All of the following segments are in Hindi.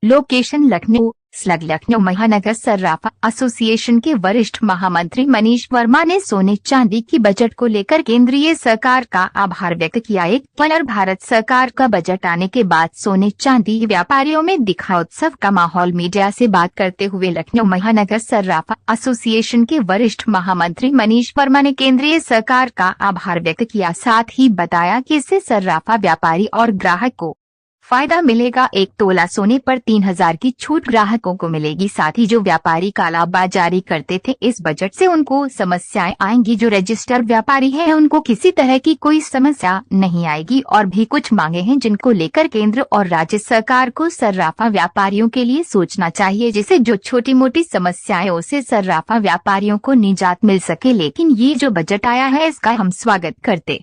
लोकेशन लखनऊ। स्लग लखनऊ महानगर सर्राफा एसोसिएशन के वरिष्ठ महामंत्री मनीष वर्मा ने सोने चांदी की बजट को लेकर केंद्रीय सरकार का आभार व्यक्त किया। एक पल भारत सरकार का बजट आने के बाद सोने चांदी व्यापारियों में दिखा उत्सव का माहौल। मीडिया से बात करते हुए लखनऊ महानगर सर्राफा एसोसिएशन के वरिष्ठ महामंत्री मनीष वर्मा ने केंद्रीय सरकार का आभार व्यक्त किया। साथ ही बताया कि इससे सर्राफा व्यापारी और ग्राहक को फायदा मिलेगा। 1 तोला सोने पर 3000 की छूट ग्राहकों को मिलेगी। साथ ही जो व्यापारी कालाबाजारी करते थे इस बजट से उनको समस्याएं आएंगी। जो रजिस्टर व्यापारी हैं उनको किसी तरह की कोई समस्या नहीं आएगी। और भी कुछ मांगे हैं जिनको लेकर केंद्र और राज्य सरकार को सर्राफा व्यापारियों के लिए सोचना चाहिए, जिससे जो छोटी मोटी समस्याएं उसे सर्राफा व्यापारियों को निजात मिल सके। लेकिन ये जो बजट आया है इसका हम स्वागत करते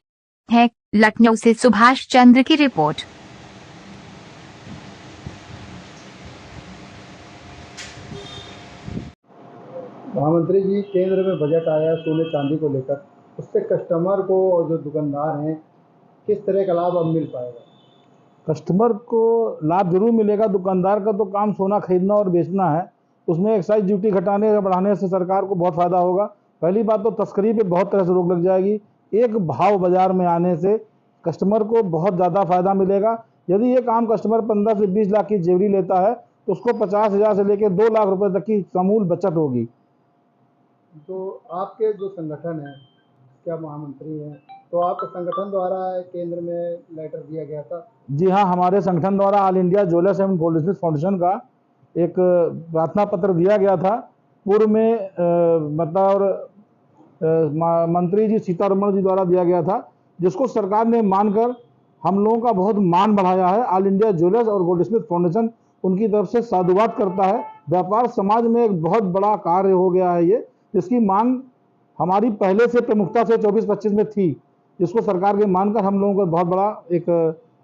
हैं। लखनऊ से सुभाष चंद्र की रिपोर्ट। महामंत्री जी, केंद्र में बजट आया सोने चांदी को लेकर, उससे कस्टमर को और जो दुकानदार हैं किस तरह का लाभ अब मिल पाएगा? कस्टमर को लाभ जरूर मिलेगा। दुकानदार का तो काम सोना खरीदना और बेचना है, उसमें एक्साइज ड्यूटी घटाने या बढ़ाने से सरकार को बहुत फायदा होगा। पहली बात तो तस्करी पे बहुत तरह से रोक लग जाएगी। एक भाव बाजार में आने से कस्टमर को बहुत ज़्यादा फायदा मिलेगा। यदि एक आम कस्टमर 15 से 20 लाख की ज्वेलरी लेता है तो उसको 50,000 से लेकर 2 लाख रुपए तक की समूल बचत होगी। तो आपके जो संगठन है, क्या महामंत्री हैं, तो आपके संगठन द्वारा केंद्र में लेटर दिया गया था? जी हाँ, हमारे संगठन द्वारा all India jewellers and Goldsmith foundation का एक प्रार्थना पत्र दिया गया था। पूर्व में मंत्री जी सीतारमण जी द्वारा दिया गया था, जिसको सरकार ने मानकर हम लोगों का बहुत मान बढ़ाया है। ऑल इंडिया ज्वेलर्स और गोल्डस्मिथ फाउंडेशन उनकी तरफ से साधुवाद करता है। व्यापार समाज में एक बहुत बड़ा कार्य हो गया है ये, जिसकी मांग हमारी पहले से प्रमुखता से 24-25 में थी, जिसको सरकार के मानकर हम लोगों को बहुत बड़ा एक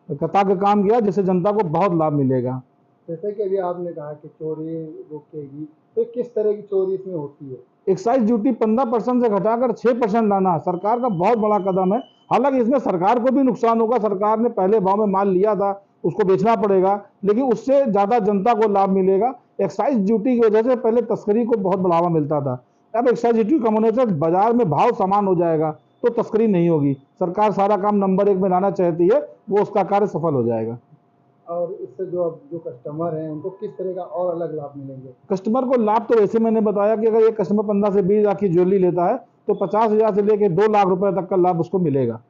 कृतज्ञ काम किया, जिससे जनता को बहुत लाभ मिलेगा। जैसे कि अभी आपने कहा कि चोरी रोकेगी, तो किस तरह की चोरी इसमें होती है? एक्साइज ड्यूटी 15% से घटाकर 6% लाना सरकार का बहुत बड़ा कदम है। हालांकि इसमें सरकार को भी नुकसान होगा। सरकार ने पहले भाव में माल लिया था, उसको बेचना पड़ेगा, लेकिन उससे ज़्यादा जनता को लाभ मिलेगा। एक्साइज ड्यूटी की वजह से पहले तस्करी को बहुत बढ़ावा मिलता था। अब एक्साइज ड्यूटी कम होने से बाजार में भाव समान हो जाएगा, तो तस्करी नहीं होगी। सरकार सारा काम नंबर 1 में लाना चाहती है, वो उसका कार्य सफल हो जाएगा। और इससे जो कस्टमर हैं उनको किस तरह का और अलग लाभ मिलेंगे? कस्टमर को लाभ तो वैसे मैंने बताया कि अगर एक कस्टमर 15 से 20 लाख की ज्वेलरी लेता है तो 50,000 से लेकर 2 लाख रुपए तक का लाभ उसको मिलेगा।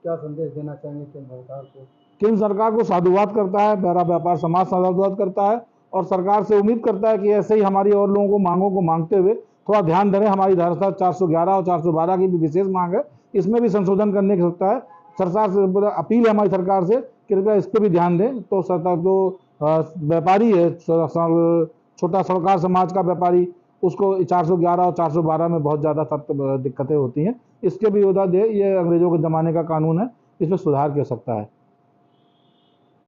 क्या संदेश देना चाहेंगे केंद्र सरकार को? केंद्र सरकार को साधुवाद करता है, मेरा व्यापार समाज साधुवाद करता है और सरकार से उम्मीद करता है कि ऐसे ही हमारी और लोगों को मांगों को मांगते हुए थोड़ा ध्यान दें। हमारी धारा 411 और 412 की भी विशेष मांग है, इसमें भी संशोधन करने की सकता है। सरकार से अपील है हमारी सरकार से, कृपया इस पर भी ध्यान दें। तो सरकार जो व्यापारी है, छोटा सरकार समाज का व्यापारी, उसको 411 और 412 में बहुत ज़्यादा सख्त दिक्कतें होती हैं। इसके भी वजह दे, ये अंग्रेजों के ज़माने का कानून है, इसमें सुधार की आवश्यकता है।